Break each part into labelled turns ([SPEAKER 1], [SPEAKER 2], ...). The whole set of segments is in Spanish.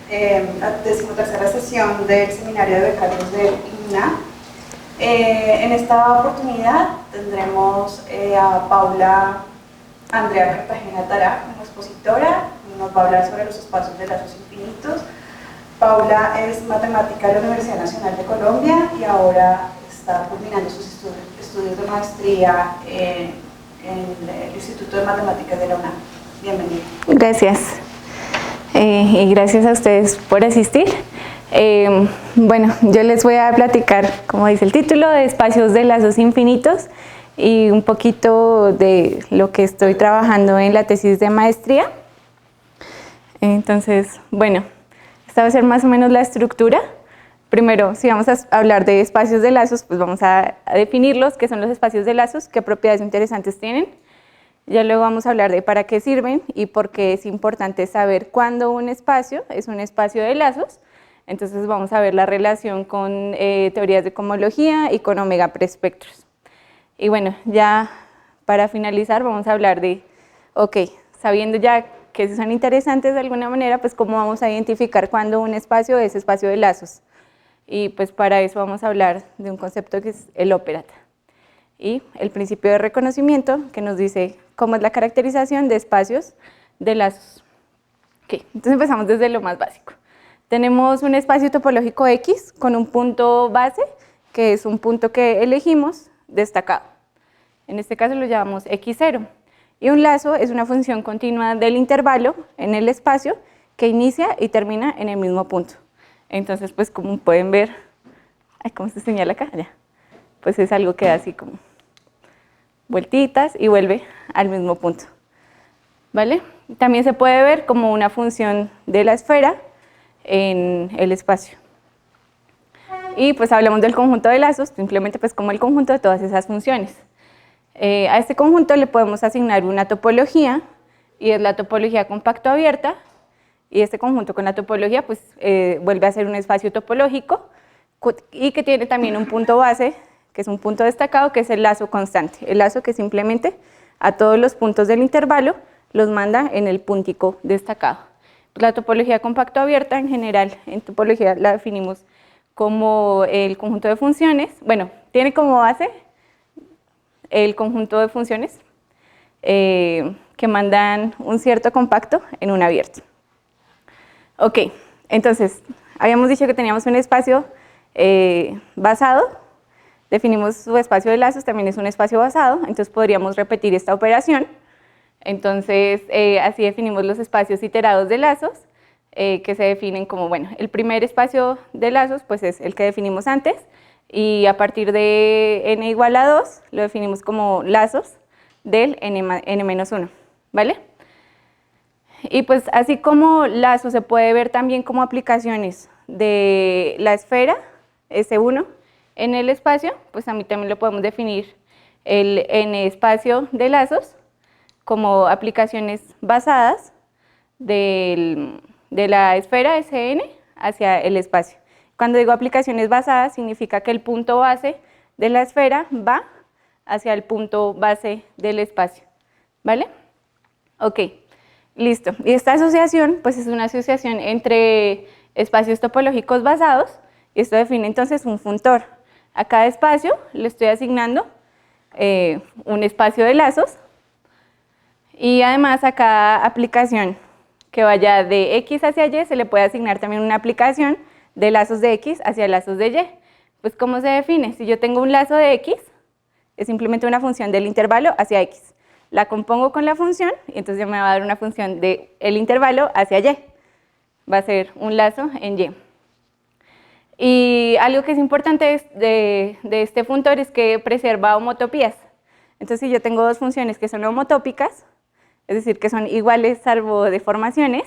[SPEAKER 1] La decimotercera sesión del seminario de becarios del INA. En esta oportunidad tendremos a Paula Andrea Cartagena Tará como expositora. Nos va a hablar sobre los espacios de lazos infinitos. Paula es matemática de la Universidad Nacional de Colombia y ahora está culminando sus estudios de maestría en el Instituto de Matemáticas de la UNAM. Bienvenida.
[SPEAKER 2] Gracias. Y gracias a ustedes por asistir. Bueno, yo les voy a platicar, como dice el título, de espacios de lazos infinitos y un poquito de lo que estoy trabajando en la tesis de maestría. Entonces, bueno, esta va a ser más o menos la estructura. Primero, si vamos a hablar de espacios de lazos, pues vamos a definirlos, qué son los espacios de lazos, qué propiedades interesantes tienen. Ya luego vamos a hablar de para qué sirven y por qué es importante saber cuándo un espacio es un espacio de lazos. Entonces vamos a ver la relación con teorías de cohomología y con omega preespectros. Y bueno, ya para finalizar vamos a hablar de, sabiendo ya que son interesantes de alguna manera, pues cómo vamos a identificar cuándo un espacio es espacio de lazos. Y pues para eso vamos a hablar de un concepto que es el operata. Y el principio de reconocimiento, que nos dice cómo es la caracterización de espacios de lazos. Entonces empezamos desde lo más básico. Tenemos un espacio topológico X con un punto base, que es un punto que elegimos destacado. En este caso lo llamamos X0. Y un lazo es una función continua del intervalo en el espacio que inicia y termina en el mismo punto. Entonces, pues como pueden ver, ¿cómo se señala acá? Ya. Pues es algo que da así como vueltitas y vuelve al mismo punto, ¿vale? También se puede ver como una función de la esfera en el espacio. Y pues hablamos del conjunto de lazos, simplemente pues como el conjunto de todas esas funciones. A este conjunto le podemos asignar una topología, y es la topología compacto abierta, y este conjunto con la topología pues vuelve a ser un espacio topológico, y que tiene también un punto base, que es un punto destacado, que es el lazo constante, el lazo que simplemente a todos los puntos del intervalo los manda en el puntico destacado. La topología compacto abierta en general, en topología la definimos como el conjunto de funciones, bueno, tiene como base el conjunto de funciones que mandan un cierto compacto en un abierto. Entonces, habíamos dicho que teníamos un espacio basado. Definimos su espacio de lazos, también es un espacio basado, entonces podríamos repetir esta operación. Entonces, así definimos los espacios iterados de lazos, que se definen como, bueno, el primer espacio de lazos pues es el que definimos antes, y a partir de n igual a 2 lo definimos como lazos del n-1, ¿vale? Y pues así como lazo se puede ver también como aplicaciones de la esfera S1, en el espacio, pues a mí también lo podemos definir el n espacio de lazos como aplicaciones basadas de la esfera Sn hacia el espacio. Cuando digo aplicaciones basadas, significa que el punto base de la esfera va hacia el punto base del espacio, ¿vale? Listo. Y esta asociación, pues es una asociación entre espacios topológicos basados, y esto define entonces un funtor. A cada espacio le estoy asignando un espacio de lazos, y además a cada aplicación que vaya de X hacia Y se le puede asignar también una aplicación de lazos de X hacia lazos de Y. Pues ¿cómo se define? Si yo tengo un lazo de X, es simplemente una función del intervalo hacia X. La compongo con la función y entonces ya me va a dar una función del intervalo hacia Y. Va a ser un lazo en Y. Y algo que es importante de este funtor es que preserva homotopías. Entonces, si yo tengo dos funciones que son homotópicas, es decir, que son iguales salvo deformaciones,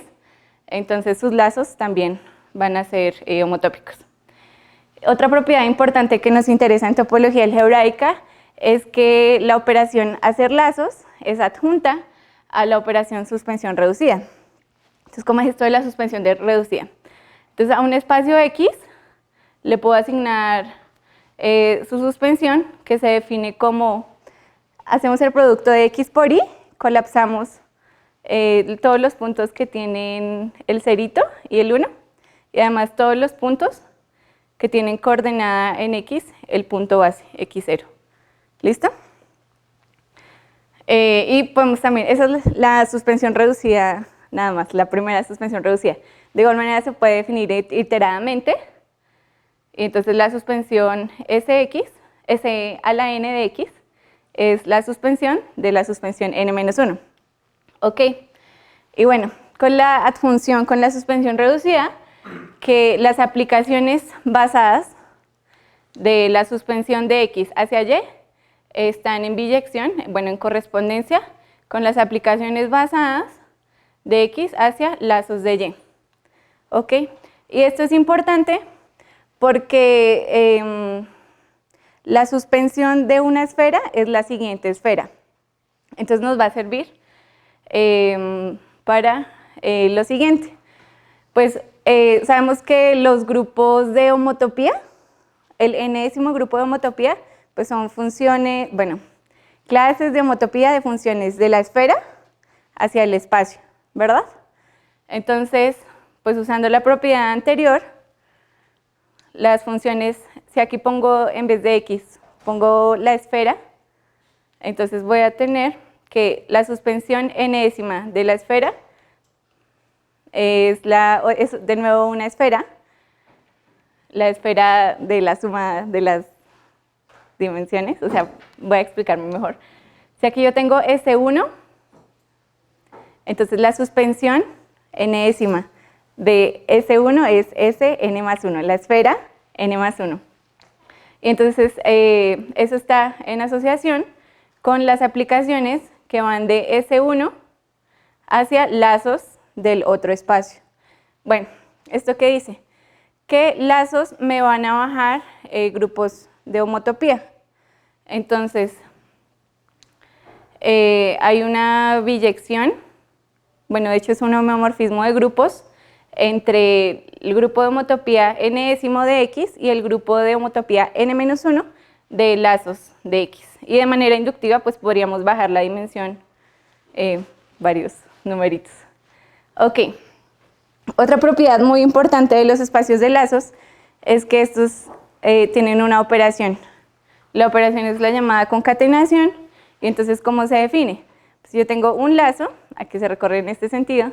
[SPEAKER 2] entonces sus lazos también van a ser homotópicos. Otra propiedad importante que nos interesa en topología algebraica es que la operación hacer lazos es adjunta a la operación suspensión reducida. Entonces, ¿cómo es esto de la suspensión reducida? Entonces, a un espacio X le puedo asignar su suspensión, que se define como hacemos el producto de X por Y, colapsamos todos los puntos que tienen el cerito y el 1, y además todos los puntos que tienen coordenada en X, el punto base, X0. ¿Listo? Y podemos también, esa es la suspensión reducida, nada más, la primera suspensión reducida. De igual manera se puede definir iteradamente, y entonces la suspensión Sx, S a la n de x, es la suspensión de la suspensión n-1. Ok, y bueno, con la adjunción con la suspensión reducida, que las aplicaciones basadas de la suspensión de x hacia y están en biyección, bueno, en correspondencia con las aplicaciones basadas de x hacia lazos de y. ¿Ok? Y esto es importante porque la suspensión de una esfera es la siguiente esfera. Entonces nos va a servir para lo siguiente. Pues sabemos que los grupos de homotopía, el n-ésimo grupo de homotopía, pues son funciones, bueno, clases de homotopía de funciones de la esfera hacia el espacio, ¿verdad? Entonces, pues usando la propiedad anterior, las funciones, si aquí pongo en vez de x, pongo la esfera, entonces voy a tener que la suspensión n-ésima de la esfera es de nuevo una esfera, la esfera de la suma de las dimensiones, o sea, voy a explicarme mejor. Si aquí yo tengo S1, entonces la suspensión n-ésima de S1 es Sn más 1, la esfera n más 1. Y entonces eso está en asociación con las aplicaciones que van de S1 hacia lazos del otro espacio. Bueno, ¿esto qué dice? Que lazos me van a bajar grupos de homotopía. Entonces, hay una biyección, bueno, de hecho es un homeomorfismo de grupos entre el grupo de homotopía n-ésimo de x y el grupo de homotopía n-1 de lazos de x. Y de manera inductiva, pues podríamos bajar la dimensión varios numeritos. Ok, otra propiedad muy importante de los espacios de lazos es que estos tienen una operación. La operación es la llamada concatenación, y entonces, ¿cómo se define? Pues yo tengo un lazo, aquí se recorre en este sentido,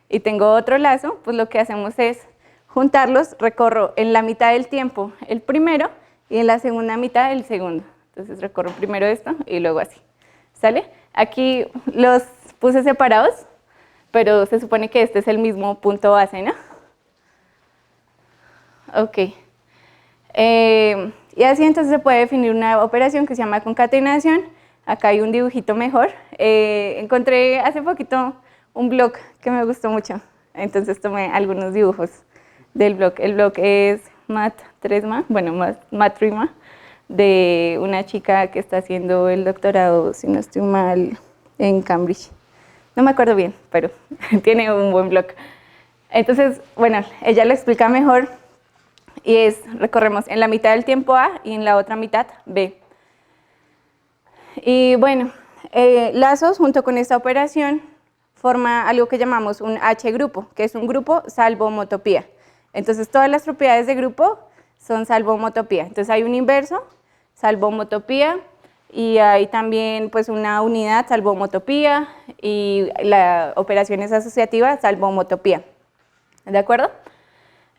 [SPEAKER 2] y tengo otro lazo, pues lo que hacemos es juntarlos, recorro en la mitad del tiempo el primero y en la segunda mitad el segundo. Entonces recorro primero esto y luego así. ¿Sale? Aquí los puse separados, pero se supone que este es el mismo punto base, ¿no? Ok. Y así entonces se puede definir una operación que se llama concatenación. Acá hay un dibujito mejor. Encontré hace poquito un blog que me gustó mucho, entonces tomé algunos dibujos del blog. El blog es Math3ma, bueno, Math3ma, de una chica que está haciendo el doctorado, si no estoy mal, en Cambridge. No me acuerdo bien, pero tiene un buen blog. Entonces, bueno, ella lo explica mejor y recorremos en la mitad del tiempo A y en la otra mitad B. Y bueno, lazos junto con esta operación forma algo que llamamos un H-grupo, que es un grupo salvo homotopía. Entonces todas las propiedades de grupo son salvo homotopía. Entonces hay un inverso, salvo homotopía, y hay también pues una unidad salvo homotopía y la operación es asociativa salvo homotopía. ¿De acuerdo?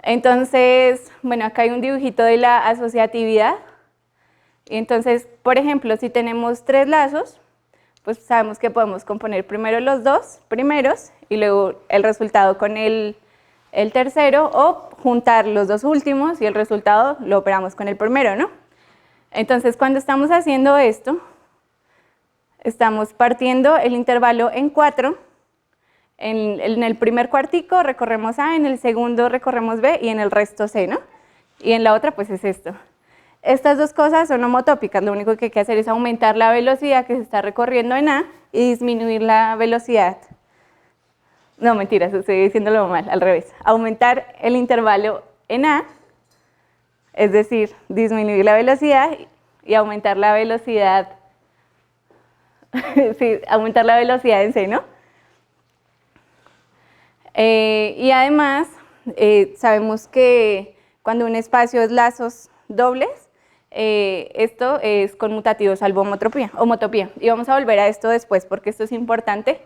[SPEAKER 2] Entonces, bueno, acá hay un dibujito de la asociatividad. Y entonces, por ejemplo, si tenemos tres lazos, pues sabemos que podemos componer primero los dos primeros y luego el resultado con el tercero, o juntar los dos últimos y el resultado lo operamos con el primero, ¿no? Entonces, cuando estamos haciendo esto, estamos partiendo el intervalo en 4. En el primer cuartico recorremos A, en el segundo recorremos B y en el resto C, ¿no? Y en la otra pues es esto. Estas dos cosas son homotópicas, lo único que hay que hacer es aumentar la velocidad que se está recorriendo en A y disminuir la velocidad. No, mentiras, estoy diciéndolo mal, al revés. Aumentar el intervalo en A, es decir, disminuir la velocidad y aumentar la velocidad, sí, aumentar la velocidad en C, ¿no? Y además, sabemos que cuando un espacio es lazos dobles, esto es conmutativo salvo homotopía. Y vamos a volver a esto después porque esto es importante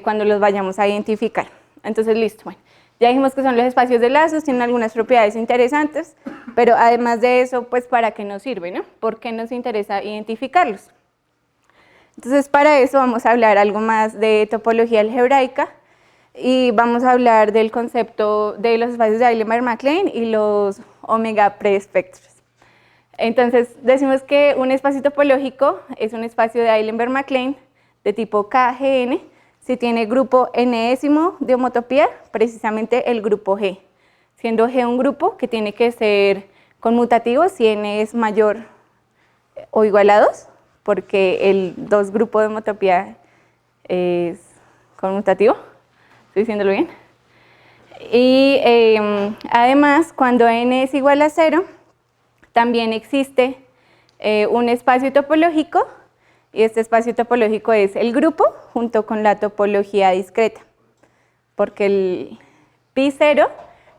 [SPEAKER 2] cuando los vayamos a identificar. Entonces, listo. Bueno, ya dijimos que son los espacios de lazos, tienen algunas propiedades interesantes, pero además de eso, pues, ¿para qué nos sirve, no? ¿Por qué nos interesa identificarlos? Entonces, para eso vamos a hablar algo más de topología algebraica y vamos a hablar del concepto de los espacios de Eilenberg-MacLane y los omega preespectros. Entonces, decimos que un espacio topológico es un espacio de Eilenberg-MacLane de tipo KGN si tiene grupo n-ésimo de homotopía, precisamente el grupo G, siendo G un grupo que tiene que ser conmutativo si n es mayor o igual a 2, porque el 2 grupo de homotopía es conmutativo, ¿estoy diciéndolo bien? Y además, cuando n es igual a 0, también existe un espacio topológico, y este espacio topológico es el grupo junto con la topología discreta, porque el pi0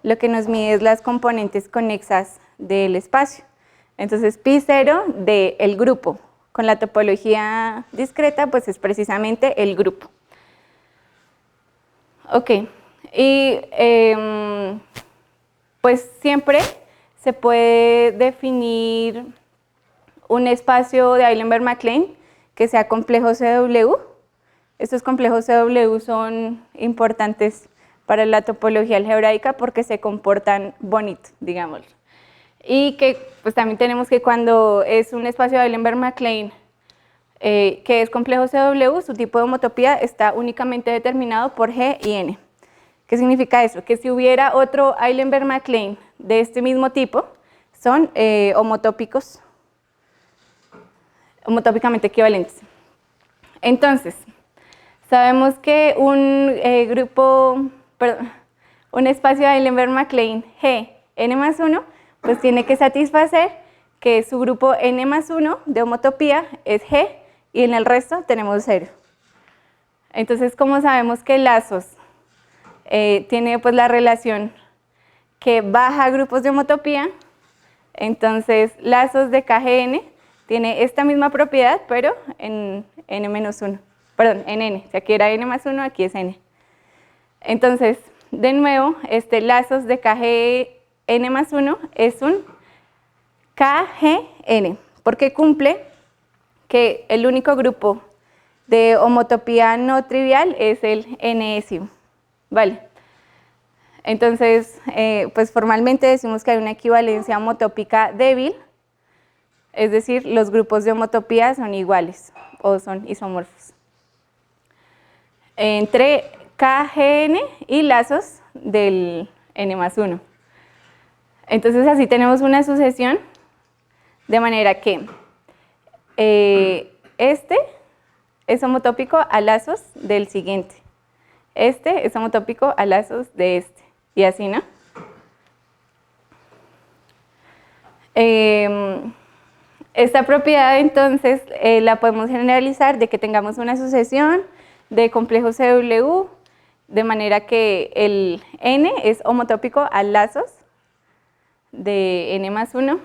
[SPEAKER 2] lo que nos mide es las componentes conexas del espacio. Entonces, pi0 del grupo con la topología discreta, pues es precisamente el grupo. Ok, y pues siempre se puede definir un espacio de Eilenberg-MacLane que sea complejo CW. Estos complejos CW son importantes para la topología algebraica porque se comportan bonito, digámoslo. Y que pues también tenemos que cuando es un espacio de Eilenberg-MacLane que es complejo CW, su tipo de homotopía está únicamente determinado por G y N. ¿Qué significa eso? Que si hubiera otro Eilenberg-MacLane de este mismo tipo, son homotópicamente equivalentes. Entonces, sabemos que un espacio de Eilenberg-MacLane G n+1, pues tiene que satisfacer que su grupo n+1 de homotopía es G y en el resto tenemos 0. Entonces, como sabemos que lazos tiene pues la relación que baja grupos de homotopía, entonces lazos de KGN tiene esta misma propiedad, pero en n-1, perdón, en n, si aquí era n+1, aquí es n. Entonces, de nuevo, lazos de KGN+1 es un KGN, porque cumple que el único grupo de homotopía no trivial es el n-ésimo, ¿vale? Entonces, pues formalmente decimos que hay una equivalencia homotópica débil, es decir, los grupos de homotopía son iguales o son isomorfos entre KGN y lazos del n+1. Entonces, así tenemos una sucesión de manera que este es homotópico a lazos del siguiente, este es homotópico a lazos de este, y así, ¿no? Esta propiedad, entonces, la podemos generalizar de que tengamos una sucesión de complejos CW, de manera que el n es homotópico a lazos de n+1,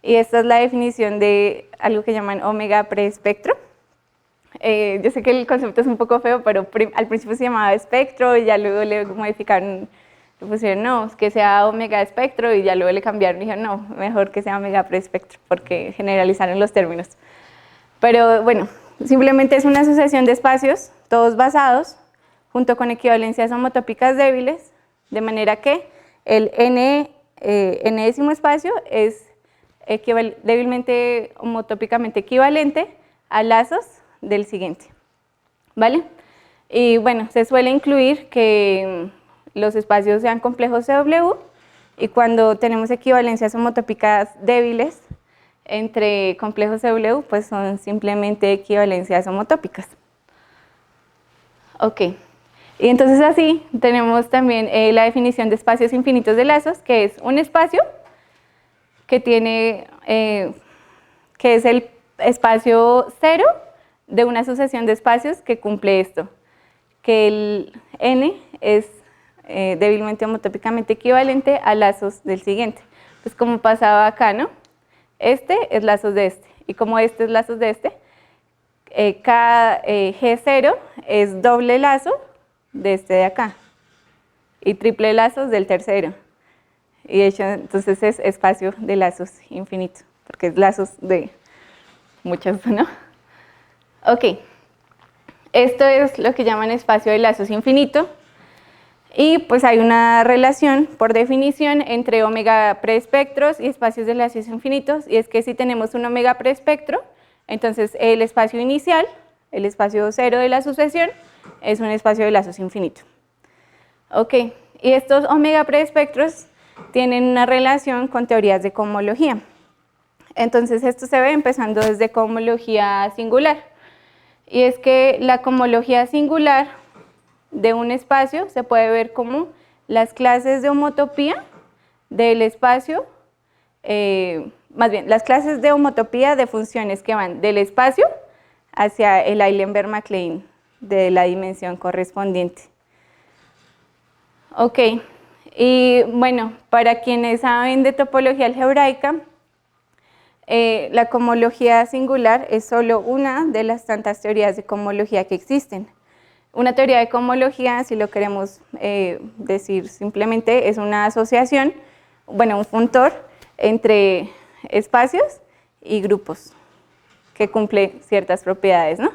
[SPEAKER 2] y esta es la definición de algo que llaman omega preespectro. Yo sé que el concepto es un poco feo, pero al principio se llamaba espectro y ya luego le modificaron, le pusieron no, que sea omega espectro y ya luego le cambiaron y dijeron no, mejor que sea omega preespectro porque generalizaron los términos. Pero bueno, simplemente es una sucesión de espacios, todos basados, junto con equivalencias homotópicas débiles, de manera que el n-ésimo espacio es débilmente homotópicamente equivalente a lazos del siguiente, ¿vale? Y bueno, se suele incluir que los espacios sean complejos CW y cuando tenemos equivalencias homotópicas débiles entre complejos CW, pues son simplemente equivalencias homotópicas. Ok, y entonces así tenemos también la definición de espacios infinitos de lazos, que es un espacio que tiene, que es el espacio 0 de una sucesión de espacios que cumple esto, que el n es débilmente homotópicamente equivalente a lazos del siguiente. Pues como pasaba acá, ¿no? Este es lazos de este, y como este es lazos de este, cada G0 es doble lazo de este de acá, y triple lazos del tercero. Y de hecho, entonces es espacio de lazos infinito, porque es lazos de muchos, ¿no? Ok, esto es lo que llaman espacio de lazos infinito. Y pues hay una relación, por definición, entre omega preespectros y espacios de lazos infinitos, y es que si tenemos un omega preespectro, entonces el espacio inicial, el espacio cero de la sucesión, es un espacio de lazos infinito. Ok, y estos omega preespectros tienen una relación con teorías de cohomología. Entonces esto se ve empezando desde cohomología singular, y es que la cohomología singular de un espacio se puede ver como las clases de homotopía del espacio, más bien, las clases de homotopía de funciones que van del espacio hacia el Eilenberg-MacLane de la dimensión correspondiente. Ok, y bueno, para quienes saben de topología algebraica, la cohomología singular es solo una de las tantas teorías de cohomología que existen. Una teoría de cohomología, si lo queremos decir simplemente, es una asociación, bueno, un funtor entre espacios y grupos que cumple ciertas propiedades, ¿no?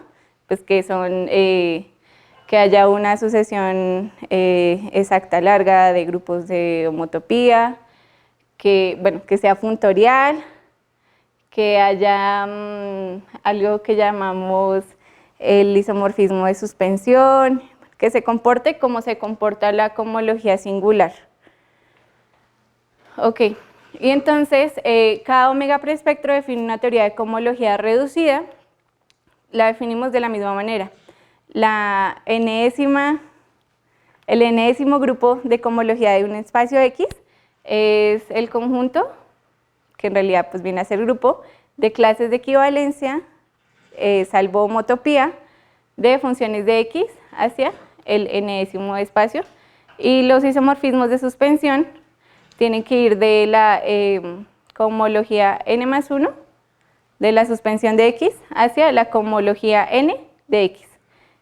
[SPEAKER 2] Pues que son que haya una sucesión exacta larga de grupos de homotopía, que, bueno, que sea funtorial, que haya algo que llamamos el isomorfismo de suspensión, que se comporte como se comporta la cohomología singular. Ok, y entonces cada omega preespectro define una teoría de cohomología reducida, la definimos de la misma manera. El enésimo grupo de cohomología de un espacio X es el conjunto, que en realidad pues viene a ser grupo, de clases de equivalencia, salvo homotopía, de funciones de X hacia el enésimo espacio, y los isomorfismos de suspensión tienen que ir de la cohomología n+1 de la suspensión de X hacia la cohomología n de X,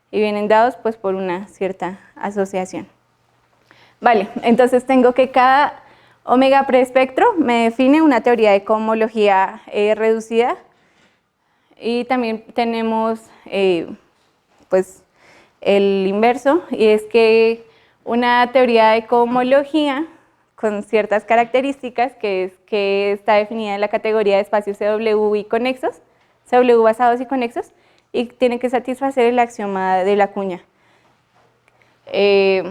[SPEAKER 2] y vienen dados pues por una cierta asociación. Vale, entonces tengo que cada omega preespectro me define una teoría de cohomología reducida, y también tenemos pues el inverso, y es que una teoría de cohomología con ciertas características que está definida en la categoría de espacios CW y conexos, CW basados y conexos, y tiene que satisfacer el axioma de la cuña. Que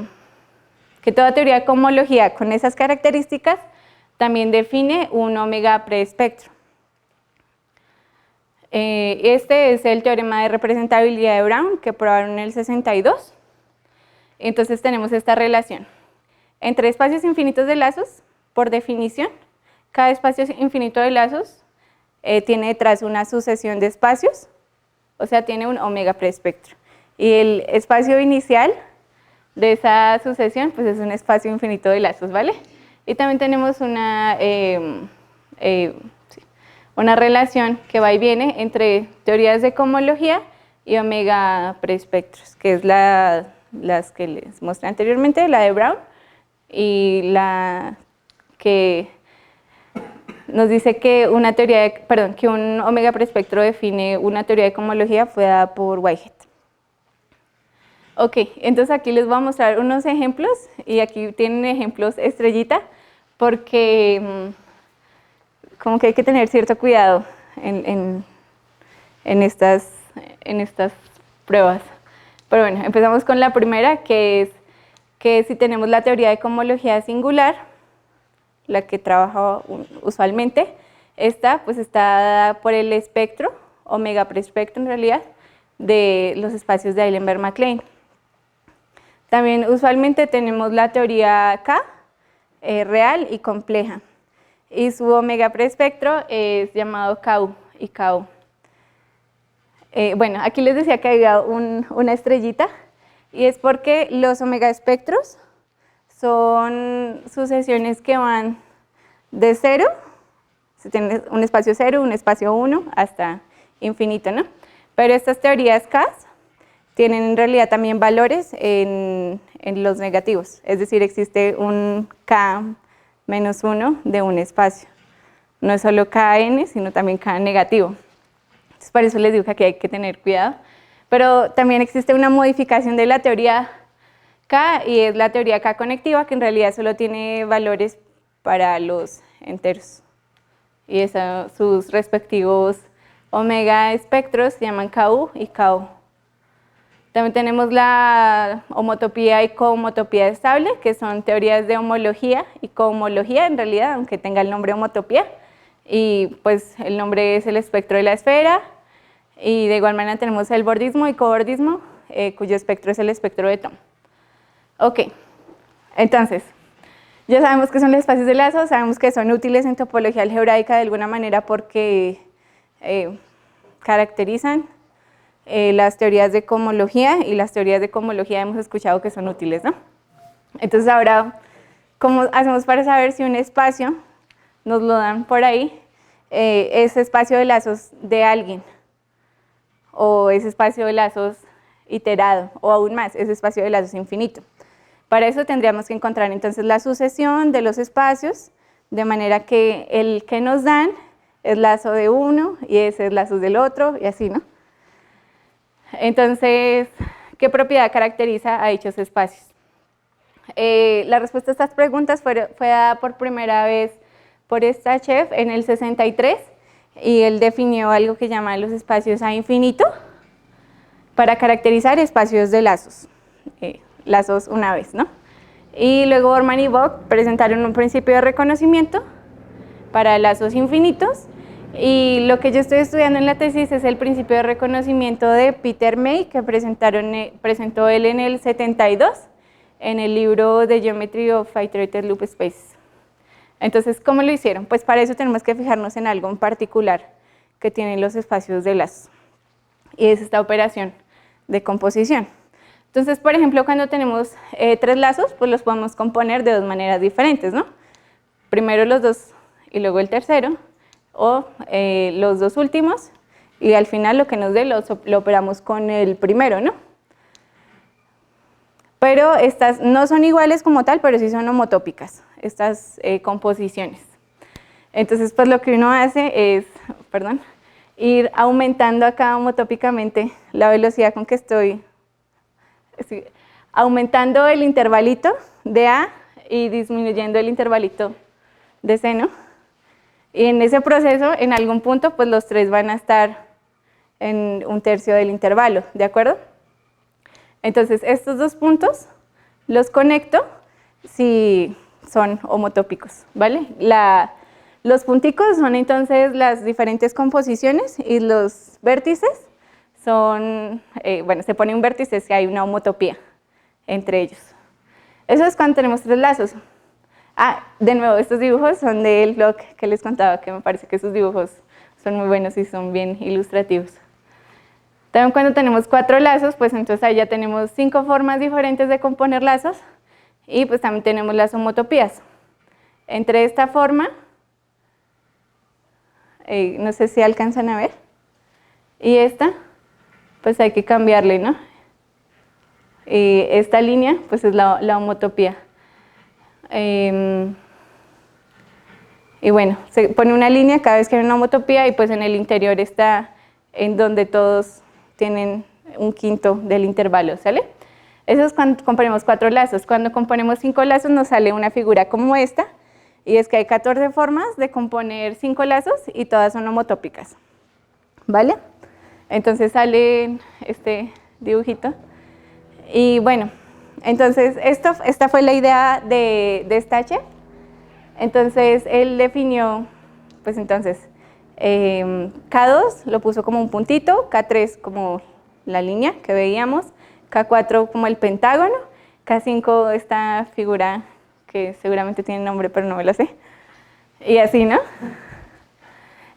[SPEAKER 2] toda teoría de cohomología con esas características también define un omega preespectro. Este es el teorema de representabilidad de Brown que probaron en el 62. Entonces tenemos esta relación entre espacios infinitos de lazos. Por definición, cada espacio infinito de lazos tiene detrás una sucesión de espacios, o sea, tiene un omega preespectro. Y el espacio inicial de esa sucesión pues es un espacio infinito de lazos, ¿vale? Y también tenemos una relación que va y viene entre teorías de cohomología y omega preespectros, que es las que les mostré anteriormente, la de Brown, y la que nos dice que que un omega preespectro define una teoría de cohomología fue dada por Whitehead. Ok, entonces aquí les voy a mostrar unos ejemplos, y aquí tienen ejemplos estrellita, porque como que hay que tener cierto cuidado en estas pruebas. Pero bueno, empezamos con la primera, que es que si tenemos la teoría de cohomología singular, la que trabajo usualmente, esta pues está dada por el espectro, omega preespectro en realidad, de los espacios de Eilenberg-MacLane. También usualmente tenemos la teoría K, real y compleja, y su omega preespectro es llamado KU y KO. Bueno, aquí les decía que había una estrellita, y es porque los omega espectros son sucesiones que van de 0, se tiene un espacio 0, un espacio 1, hasta infinito, ¿no? Pero estas teorías K tienen en realidad también valores en los negativos, es decir, existe un K-1 de un espacio. No es solo Kn, sino también K negativo. Entonces, por eso les digo que aquí hay que tener cuidado. Pero también existe una modificación de la teoría K, y es la teoría K conectiva, que en realidad solo tiene valores para los enteros. Y sus respectivos omega espectros se llaman Ku y Ko. También tenemos la homotopía y cohomotopía estable, que son teorías de homología y cohomología en realidad, aunque tenga el nombre homotopía. Y pues el nombre es el espectro de la esfera. Y de igual manera tenemos el bordismo y cobordismo, cuyo espectro es el espectro de Thom. Ok, entonces, ya sabemos qué son los espacios de lazo, sabemos que son útiles en topología algebraica de alguna manera porque caracterizan las teorías de cohomología, y las teorías de cohomología hemos escuchado que son útiles, ¿no? Entonces ahora, ¿cómo hacemos para saber si un espacio, nos lo dan por ahí, es espacio de lazos de alguien, o es espacio de lazos iterado, o aún más, es espacio de lazos infinito? Para eso tendríamos que encontrar entonces la sucesión de los espacios, de manera que el que nos dan es lazo de uno, y ese es lazo del otro, y así, ¿no? Entonces, ¿qué propiedad caracteriza a dichos espacios? La respuesta a estas preguntas fue dada por primera vez por Stachev en el 63, y él definió algo que llama los espacios a infinito para caracterizar espacios de lazos, lazos una vez, ¿no? Y luego Borman y Vogt presentaron un principio de reconocimiento para lazos infinitos, y lo que yo estoy estudiando en la tesis es el principio de reconocimiento de Peter May, que presentó él en el 72 en el libro The Geometry of Iterated Loop Spaces. Entonces, ¿cómo lo hicieron? Pues para eso tenemos que fijarnos en algo en particular que tienen los espacios de lazos, y es esta operación de composición. Entonces, por ejemplo, cuando tenemos 3 lazos, pues los podemos componer de 2 maneras diferentes, ¿no? Primero los 2 y luego el tercero, o los 2 últimos, y al final lo que nos dé lo operamos con el primero, ¿no? Pero estas no son iguales como tal, pero sí son homotópicas, estas composiciones. Entonces, pues lo que uno hace es, ir aumentando acá homotópicamente la velocidad con que estoy, aumentando el intervalito de A y disminuyendo el intervalito de C, ¿no? Y en ese proceso, en algún punto, pues los 3 van a estar en 1/3 del intervalo, ¿de acuerdo? Entonces, estos 2 puntos los conecto si son homotópicos, ¿vale? Los punticos son entonces las diferentes composiciones, y los vértices son, bueno, se pone un vértice si hay una homotopía entre ellos. Eso es cuando tenemos 3 lazos. De nuevo, estos dibujos son del blog que les contaba, que me parece que sus dibujos son muy buenos y son bien ilustrativos. También cuando tenemos 4 lazos, pues entonces ahí ya tenemos 5 formas diferentes de componer lazos, y pues también tenemos las homotopías. Entre esta forma, no sé si alcanzan a ver, y esta, pues hay que cambiarle, ¿no? Y esta línea, pues es la homotopía. Y bueno, se pone una línea cada vez que hay una homotopía, y pues en el interior está en donde todos tienen 1/5 del intervalo, ¿sale? Eso es cuando componemos 4 lazos. Cuando componemos 5 lazos nos sale una figura como esta, y es que hay 14 formas de componer 5 lazos y todas son homotópicas, ¿vale? Entonces sale este dibujito. Y bueno, entonces esta fue la idea de Stachev. Entonces él definió, pues entonces, K2 lo puso como un puntito, K3 como la línea que veíamos, K4 como el pentágono, K5 esta figura que seguramente tiene nombre pero no me lo sé, y así, ¿no?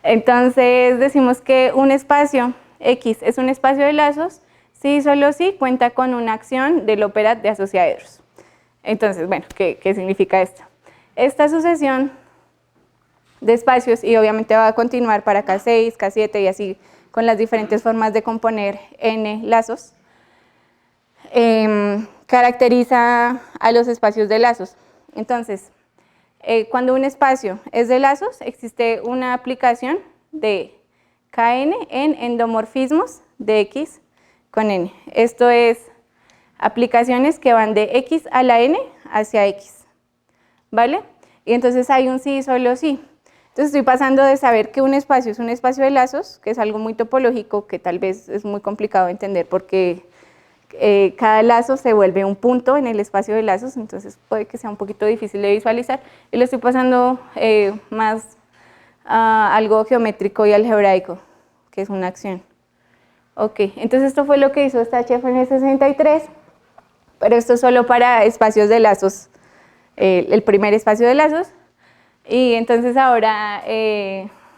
[SPEAKER 2] Entonces decimos que un espacio X es un espacio de lazos sí, solo sí cuenta con una acción del operand de asociaedros. Entonces, bueno, ¿qué significa esto? Esta sucesión de espacios, y obviamente va a continuar para K6, K7 y así con las diferentes formas de componer n lazos, caracteriza a los espacios de lazos. Entonces, cuando un espacio es de lazos, existe una aplicación de Kn en endomorfismos de X con N. Esto es aplicaciones que van de X a la N hacia X, ¿vale? Y entonces hay un sí, solo sí. Entonces estoy pasando de saber que un espacio es un espacio de lazos, que es algo muy topológico, que tal vez es muy complicado de entender porque cada lazo se vuelve un punto en el espacio de lazos, entonces puede que sea un poquito difícil de visualizar, y lo estoy pasando más a algo geométrico y algebraico, que es una acción. Ok, entonces esto fue lo que hizo StackHFN63, pero esto es solo para espacios de lazos, el primer espacio de lazos, y entonces ahora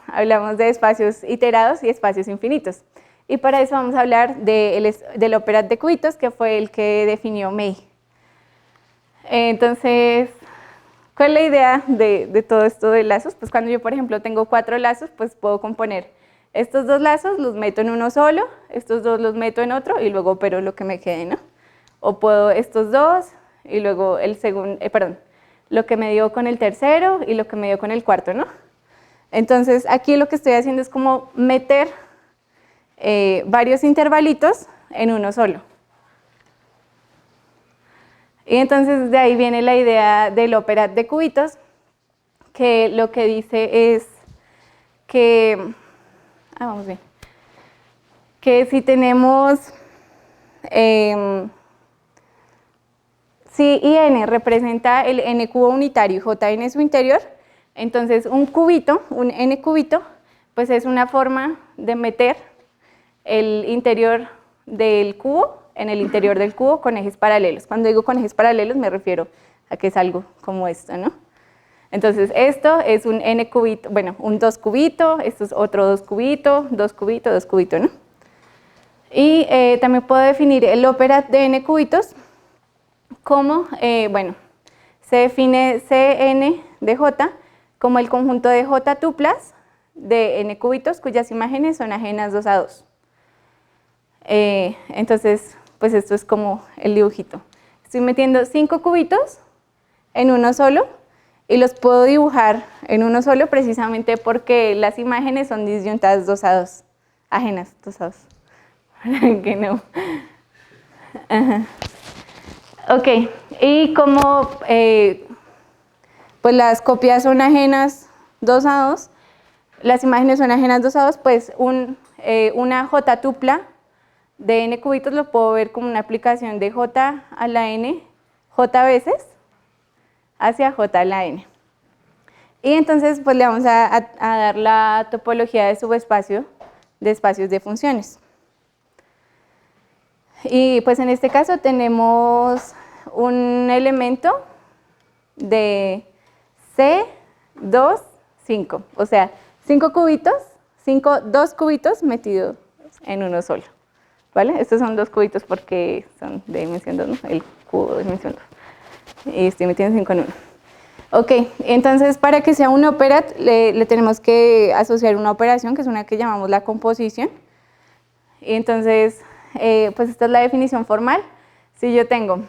[SPEAKER 2] hablamos de espacios iterados y espacios infinitos. Y para eso vamos a hablar del operand de cubitos, que fue el que definió May. Entonces, ¿cuál es la idea de todo esto de lazos? Pues cuando yo, por ejemplo, tengo 4 lazos, pues puedo componer estos 2 lazos, los meto en uno solo, estos 2 los meto en otro y luego opero lo que me quede, ¿no? O puedo estos 2 y luego el segundo, lo que me dio con el tercero y lo que me dio con el cuarto, ¿no? Entonces, aquí lo que estoy haciendo es como meter varios intervalitos en uno solo. Y entonces de ahí viene la idea del operand de cubitos, que lo que dice es que, vamos bien, que si tenemos, si y n representa el n cubo unitario y jn su interior, entonces un cubito, un n cubito, pues es una forma de meter el interior del cubo en el interior del cubo con ejes paralelos. Cuando digo con ejes paralelos me refiero a que es algo como esto, ¿no? Entonces esto es un n cubito, bueno, un 2 cubito, esto es otro 2 cubito, 2 cubito, 2 cubito, ¿no? Y también puedo definir el operand de n cubitos como, bueno, se define Cn de j como el conjunto de j tuplas de n cubitos cuyas imágenes son ajenas 2 a 2. Entonces, pues esto es como el dibujito. Estoy metiendo 5 cubitos en uno solo y los puedo dibujar en uno solo precisamente porque las imágenes son disyuntadas 2 a 2, ajenas 2 a 2. Que no. Ajá. Ok, y como pues las copias son ajenas 2 a 2, las imágenes son ajenas 2 a 2, pues una j tupla de n cubitos lo puedo ver como una aplicación de j a la n, j veces, hacia j a la n. Y entonces pues le vamos a dar la topología de subespacio de espacios de funciones. Y pues en este caso tenemos un elemento de C, 2, 5, o sea, 5 cubitos, 2 cubitos metidos en uno solo. ¿Vale? Estos son 2 cubitos porque son de dimensión 2, ¿no? El cubo de dimensión 2. Y estoy metiendo 5 en 1. Ok, entonces para que sea un operand le tenemos que asociar una operación que es una que llamamos la composición. Y entonces, pues esta es la definición formal. Si yo tengo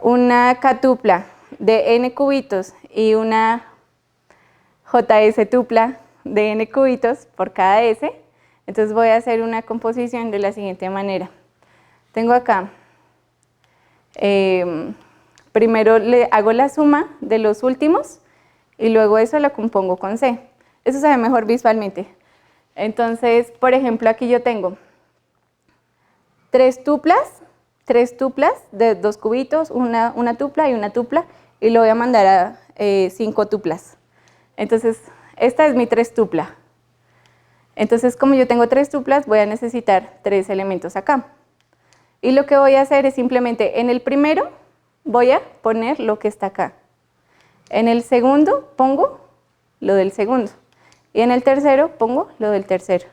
[SPEAKER 2] una K tupla de n cubitos y una JS tupla de n cubitos por cada s, entonces voy a hacer una composición de la siguiente manera. Tengo acá, primero le hago la suma de los últimos y luego eso lo compongo con c. Eso se ve mejor visualmente. Entonces, por ejemplo, aquí yo tengo 3 tuplas de 2 cubitos, una tupla y una tupla, y lo voy a mandar a 5 tuplas. Entonces, esta es mi 3 tupla. Entonces, como yo tengo 3 tuplas, voy a necesitar 3 elementos acá. Y lo que voy a hacer es simplemente, en el primero voy a poner lo que está acá. En el segundo pongo lo del segundo. y en el tercero pongo lo del tercero,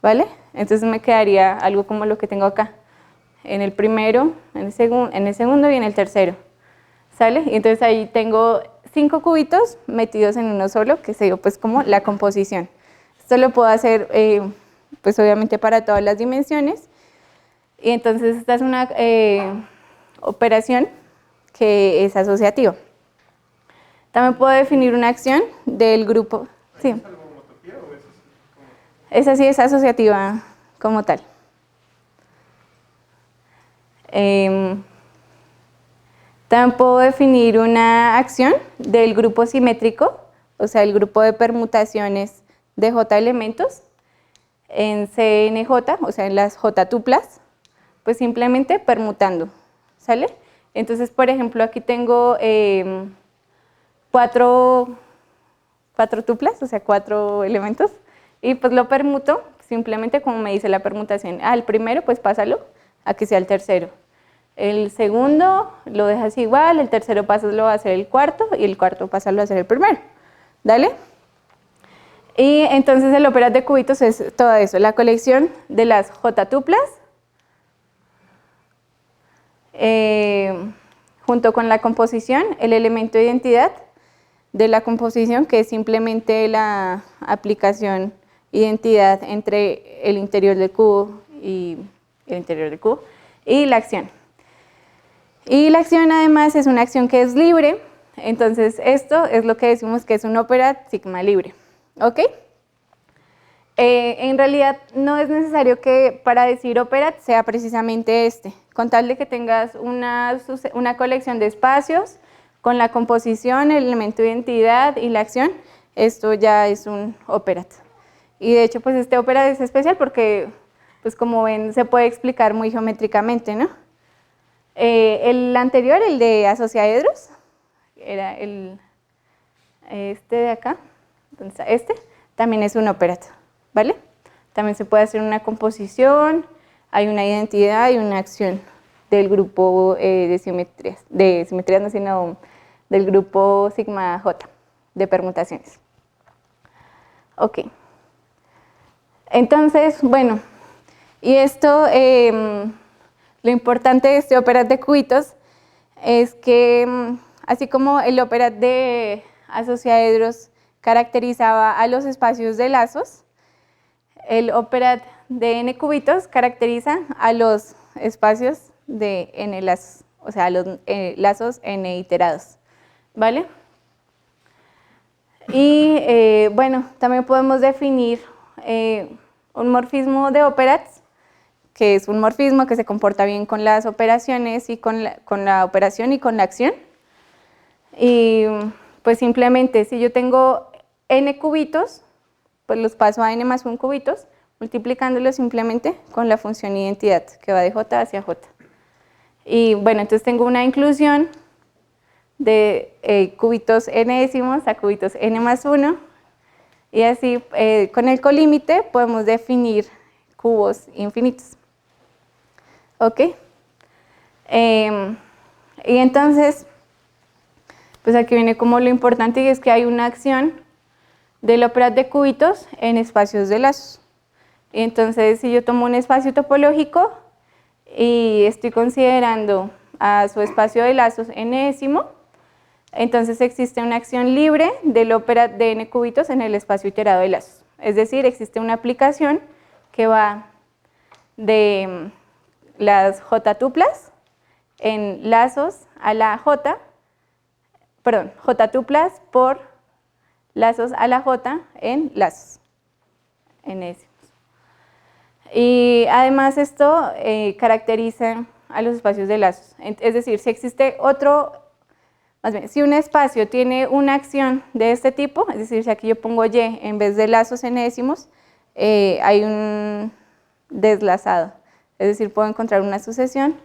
[SPEAKER 2] ¿vale? Entonces me quedaría algo como lo que tengo acá, en el primero, en el segundo y en el tercero, ¿sale? Y entonces ahí tengo 5 cubitos metidos en uno solo, que sería pues como la composición. Esto lo puedo hacer pues obviamente para todas las dimensiones, y entonces esta es una operación que es asociativa. También puedo definir una acción del grupo. Sí. ¿Es algo homotopía o es como? Esa sí es asociativa como tal. También puedo definir una acción del grupo simétrico, o sea, el grupo de permutaciones de J elementos en CNJ, o sea, en las J tuplas, pues simplemente permutando, ¿sale? Entonces, por ejemplo, aquí tengo 4 tuplas, o sea, 4 elementos, y pues lo permuto simplemente como me dice la permutación. Al primero, pues pásalo a que sea el tercero. El segundo lo dejas igual, el tercero pásalo a ser el cuarto, y el cuarto pásalo a ser el primero. ¿Dale? Y entonces el operat de cubitos es todo eso, la colección de las J tuplas, junto con la composición, el elemento de identidad de la composición, que es simplemente la aplicación identidad entre el interior del cubo y el interior del cubo, y la acción. Y la acción además es una acción que es libre, entonces esto es lo que decimos que es un operat sigma libre, ¿ok? En realidad no es necesario que para decir operat sea precisamente este, con tal de que tengas una colección de espacios con la composición, el elemento de identidad y la acción, esto ya es un operat. Y de hecho pues este operat es especial porque pues como ven se puede explicar muy geométricamente, ¿no? El anterior, el de asociaedros, era este de acá, entonces este también es un operat, ¿vale? También se puede hacer una composición, hay una identidad y una acción del grupo de simetrías no, sino del grupo sigma J, de permutaciones. Ok. Entonces, bueno, y esto, lo importante de este operat de cubitos es que, así como el operat de asociaedros caracterizaba a los espacios de lazos, el operat de n cubitos caracteriza a los espacios de n lazos, o sea, a los lazos n iterados, ¿vale? Y bueno, también podemos definir un morfismo de operats, que es un morfismo que se comporta bien con las operaciones y con la operación y con la acción. Y pues simplemente si yo tengo n cubitos, pues los paso a n más 1 cubitos, multiplicándolos simplemente con la función identidad que va de j hacia j. Y bueno, entonces tengo una inclusión de cubitos n décimos a cubitos n más 1, y así con el colímite podemos definir cubos infinitos. ¿Ok? Y entonces, pues aquí viene como lo importante, y es que hay una acción del operat de cubitos en espacios de lazos. Y entonces, si yo tomo un espacio topológico y estoy considerando a su espacio de lazos n décimo, entonces existe una acción libre del operat de n cubitos en el espacio iterado de lazos. Es decir, existe una aplicación que va de las j tuplas en lazos a la j, perdón, j tuplas por lazos a la j en lazos, en décimos. Y además esto caracteriza a los espacios de lazos. Es decir, si existe otro, más bien, si un espacio tiene una acción de este tipo, es decir, si aquí yo pongo y en vez de lazos en décimos, hay un deslazado. Es decir, puedo encontrar una sucesión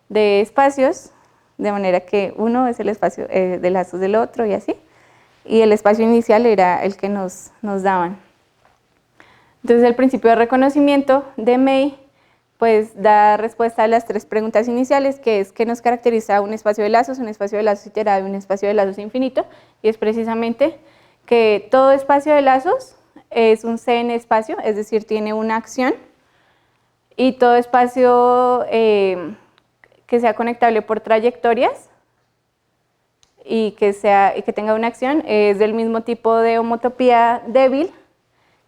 [SPEAKER 2] de espacios, de manera que uno es el espacio de lazos del otro y así. Y el espacio inicial era el que nos daban. Entonces el principio de reconocimiento de May pues da respuesta a las 3 preguntas iniciales, que es qué nos caracteriza un espacio de lazos iterado y un espacio de lazos infinito, y es precisamente que todo espacio de lazos es un CN espacio, es decir, tiene una acción, y todo espacio que sea conectable por trayectorias y que tenga una acción es del mismo tipo de homotopía débil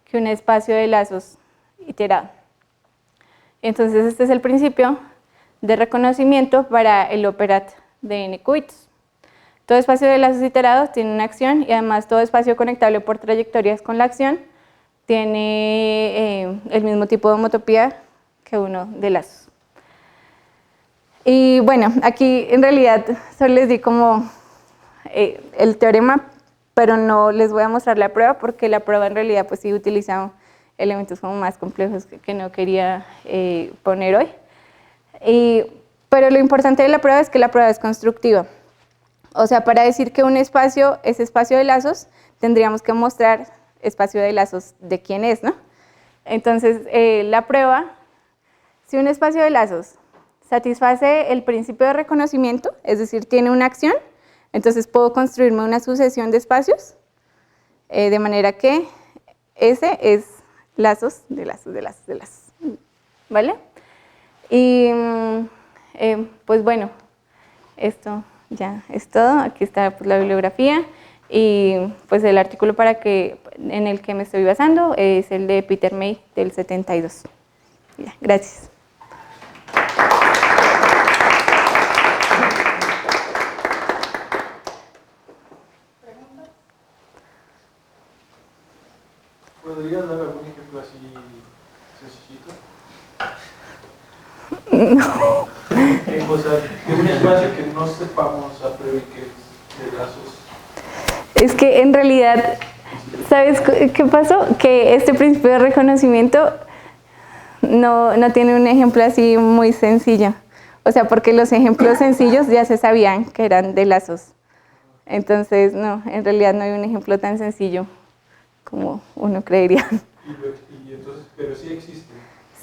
[SPEAKER 2] que un espacio de lazos iterado. Entonces este es el principio de reconocimiento para el operat de n cubitos. Todo espacio de lazos iterados tiene una acción y además todo espacio conectable por trayectorias con la acción tiene el mismo tipo de homotopía que uno de lazos. Y bueno, aquí en realidad solo les di como el teorema, pero no les voy a mostrar la prueba porque la prueba en realidad pues sí utiliza elementos como más complejos que no quería poner hoy. Pero lo importante de la prueba es que la prueba es constructiva. O sea, para decir que un espacio es espacio de lazos, tendríamos que mostrar espacio de lazos de quién es, ¿no? Entonces, la prueba, si un espacio de lazos satisface el principio de reconocimiento, es decir, tiene una acción, entonces puedo construirme una sucesión de espacios, de manera que ese es lazos de lazos de lazos de lazos, ¿vale? Y pues bueno, esto ya es todo. Aquí está pues, la bibliografía y pues el artículo en el que me estoy basando es el de Peter May del 72. Ya, gracias.
[SPEAKER 3] ¿Podrías dar algún ejemplo así sencillito?
[SPEAKER 2] No.
[SPEAKER 3] O sea, que un espacio que no sepamos a priori que es de lazos.
[SPEAKER 2] Es que en realidad, ¿sabes qué pasó? Que este principio de reconocimiento no tiene un ejemplo así muy sencillo. O sea, porque los ejemplos sencillos ya se sabían que eran de lazos. Entonces, no, en realidad no hay un ejemplo tan sencillo como uno creería.
[SPEAKER 3] Y entonces, pero sí existe.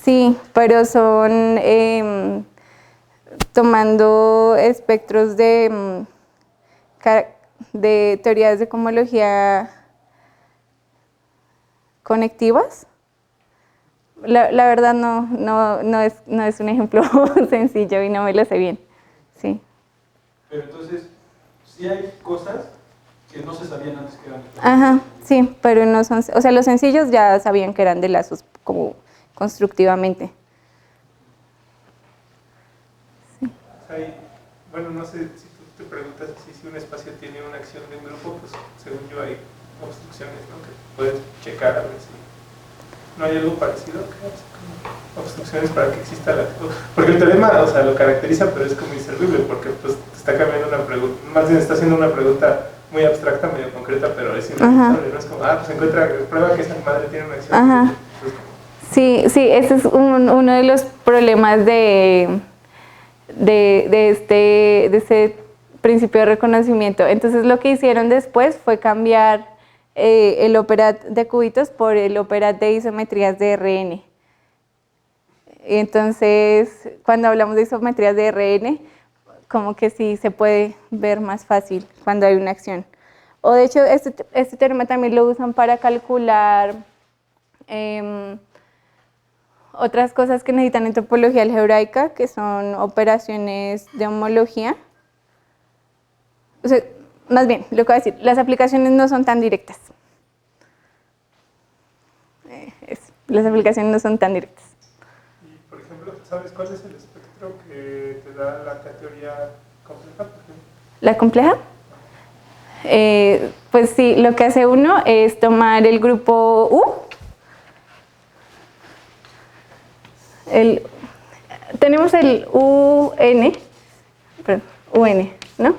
[SPEAKER 2] Sí, pero son tomando espectros de teorías de cohomología conectivas. La verdad no es un ejemplo sencillo y no me lo sé bien. Sí.
[SPEAKER 3] Pero entonces, sí hay cosas que no se sabían antes que eran de lazos.
[SPEAKER 2] Ajá, sí, pero no son, o sea, los sencillos ya sabían que eran de lazos como constructivamente.
[SPEAKER 4] Sí. Bueno, no sé si tú te preguntas si un espacio tiene una acción de un grupo, pues según yo hay obstrucciones, ¿no? Que puedes checar a ver si no hay algo parecido, como obstrucciones para que exista la... Porque el teorema, o sea, lo caracteriza, pero es como inservible, porque pues te está cambiando una pregunta, más bien está haciendo una pregunta muy abstracta, medio concreta, pero es inevitable, ¿no? Es como, pues prueba que esa madre tiene una acción.
[SPEAKER 2] Ajá. Sí, ese es uno de los problemas de ese principio de reconocimiento. Entonces lo que hicieron después fue cambiar el operat de cubitos por el operat de isometrías de Rn. Y entonces cuando hablamos de isometrías de Rn, como que sí se puede ver más fácil cuando hay una acción. O de hecho este teorema también lo usan para calcular otras cosas que necesitan en topología algebraica, que son operaciones de homología. O sea, más bien, lo que voy a decir, las aplicaciones no son tan directas. Las aplicaciones no son tan directas.
[SPEAKER 4] Y, por ejemplo, ¿sabes cuál es el espectro que te da la teoría compleja, por ejemplo?
[SPEAKER 2] ¿La compleja? Pues sí, lo que hace uno es tomar el grupo U. Tenemos el UN, ¿no?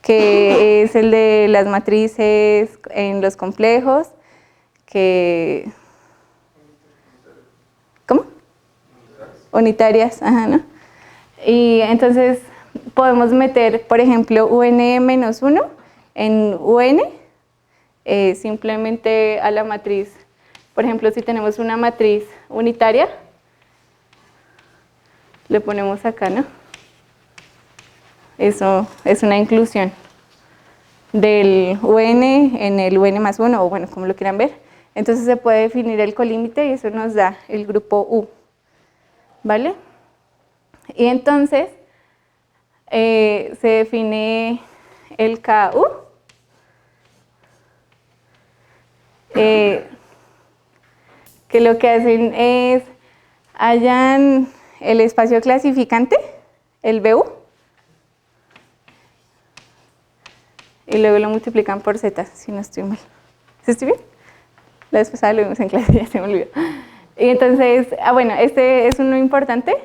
[SPEAKER 2] Que es el de las matrices en los complejos, ¿cómo? Unitarias, ajá, ¿no? Y entonces podemos meter, por ejemplo, UN-1 en UN, simplemente a la matriz. Por ejemplo, si tenemos una matriz unitaria, le ponemos acá, ¿no? Eso es una inclusión del UN en el UN más 1, o bueno, como lo quieran ver. Entonces se puede definir el colímite y eso nos da el grupo U, ¿vale? Y entonces se define el KU, que lo que hacen es, hallan el espacio clasificante, el BU, y luego lo multiplican por Z, si no estoy mal. ¿Sí estoy bien? La vez pasada lo vimos en clase, ya se me olvidó. Y entonces, bueno, este es uno importante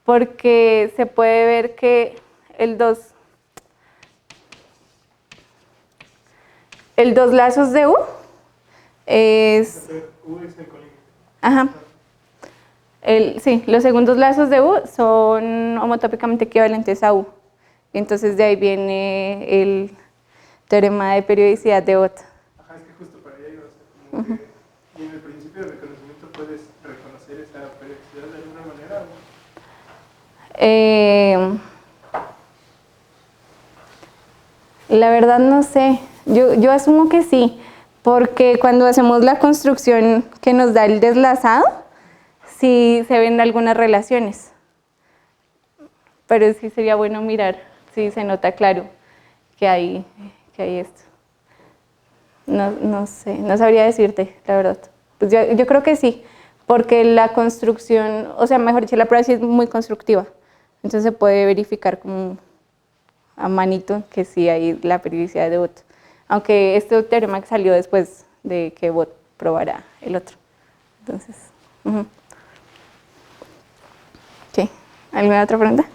[SPEAKER 2] porque se puede ver que el dos lazos de U es...
[SPEAKER 4] U es el colímite.
[SPEAKER 2] Ajá. Sí, los segundos lazos de U son homotópicamente equivalentes a U. Entonces de ahí viene el teorema de periodicidad de Bott.
[SPEAKER 4] Ajá, es que justo para allá iba, o sea, como que y en el principio de reconocimiento puedes reconocer esa periodicidad de alguna manera.
[SPEAKER 2] La verdad no sé, yo asumo que sí, porque cuando hacemos la construcción que nos da el deslazado, sí se ven algunas relaciones, pero sí sería bueno mirar, sí se nota claro que hay esto. No sé, no sabría decirte, la verdad. Pues yo creo que sí, porque la construcción, o sea, mejor dicho, la prueba sí es muy constructiva, entonces se puede verificar como a manito que sí hay la periodicidad de Bott, aunque este teorema que salió después de que Bott probara el otro. Entonces, ¿qué? ¿Alguna otra pregunta?